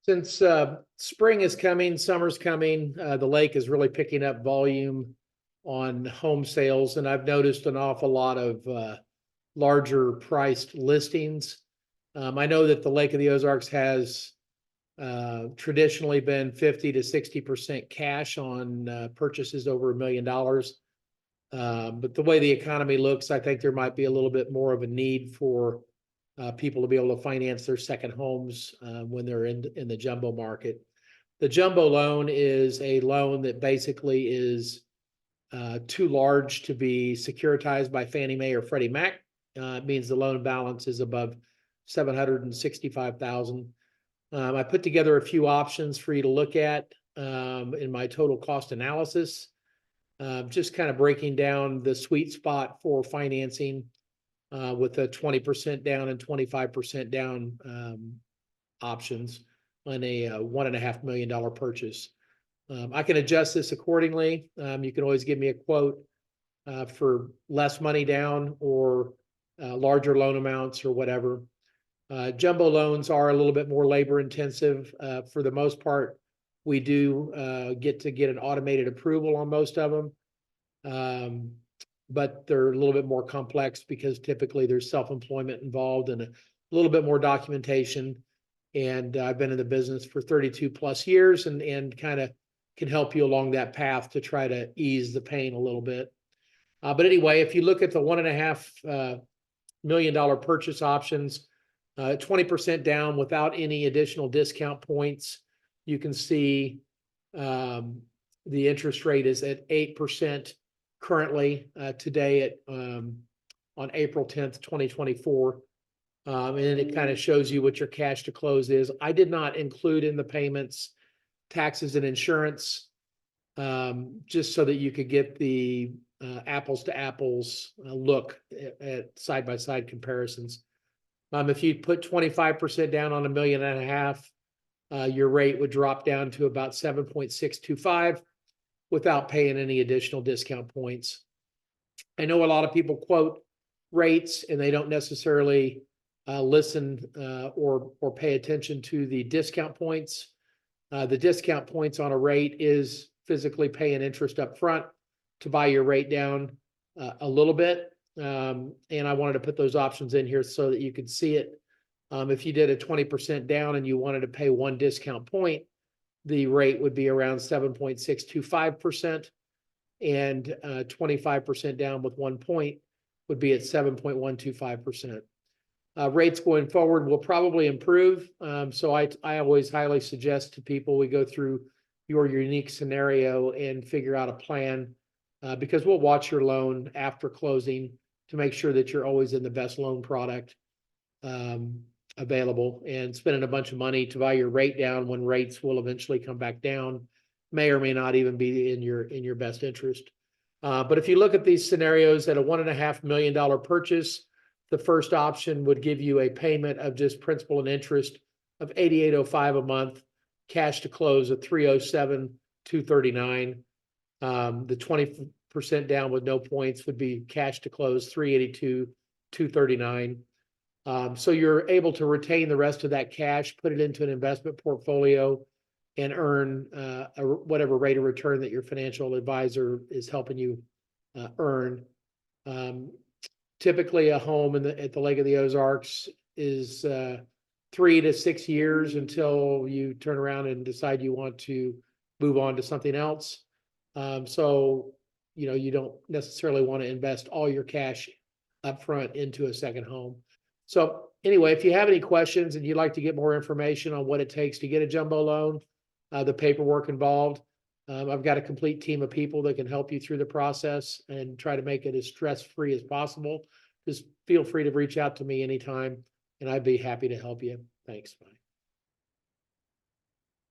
Since spring is coming, summer's coming, the lake is really picking up volume on home sales, and I've noticed an awful lot of larger priced listings. I know that the Lake of the Ozarks has traditionally been 50 to 60% cash on purchases over $1 million. But the way the economy looks, I think there might be a little bit more of a need for people to be able to finance their second homes when they're in the jumbo market. The jumbo loan is a loan that basically is too large to be securitized by Fannie Mae or Freddie Mac. It means the loan balance is above $765,000. I put together a few options for you to look at in my total cost analysis, just kind of breaking down the sweet spot for financing with a 20% down and 25% down options on a $1.5 million purchase. I can adjust this accordingly. You can always give me a quote for less money down or larger loan amounts or whatever. Jumbo loans are a little bit more labor intensive. For the most part, we do get an automated approval on most of them. But they're a little bit more complex because typically there's self-employment involved and a little bit more documentation. And I've been in the business for 32 plus years and kind of can help you along that path to try to ease the pain a little bit. But anyway, if you look at the $1.5 million purchase options, 20% down without any additional discount points, you can see the interest rate is at 8%. Currently today at on April 10th, 2024. And it kind of shows you what your cash to close is. I did not include in the payments taxes and insurance, just so that you could get the apples to apples look at side-by-side comparisons. If you put 25% down on $1.5 million, your rate would drop down to about 7.625. Without paying any additional discount points. I know a lot of people quote rates and they don't necessarily listen or pay attention to the discount points. The discount points on a rate is physically paying interest up front to buy your rate down a little bit. And I wanted to put those options in here so that you could see it. If you did a 20% down and you wanted to pay one discount point, the rate would be around 7.625%, and 25% down with 1 point would be at 7.125%. Rates going forward will probably improve. So I always highly suggest to people we go through your unique scenario and figure out a plan because we'll watch your loan after closing to make sure that you're always in the best loan product available, and spending a bunch of money to buy your rate down when rates will eventually come back down may or may not even be in your best interest. But if you look at these scenarios at a $1.5 million purchase, the first option would give you a payment of just principal and interest of $88.05 a month, cash to close of $307,239. The 20% down with no points would be cash to close $382,239. So you're able to retain the rest of that cash, put it into an investment portfolio, and earn whatever rate of return that your financial advisor is helping you earn. Typically, a home at the Lake of the Ozarks is 3 to 6 years until you turn around and decide you want to move on to something else. So you don't necessarily want to invest all your cash up front into a second home. So anyway, if you have any questions and you'd like to get more information on what it takes to get a jumbo loan, the paperwork involved, I've got a complete team of people that can help you through the process and try to make it as stress-free as possible. Just feel free to reach out to me anytime, and I'd be happy to help you. Thanks. Bye.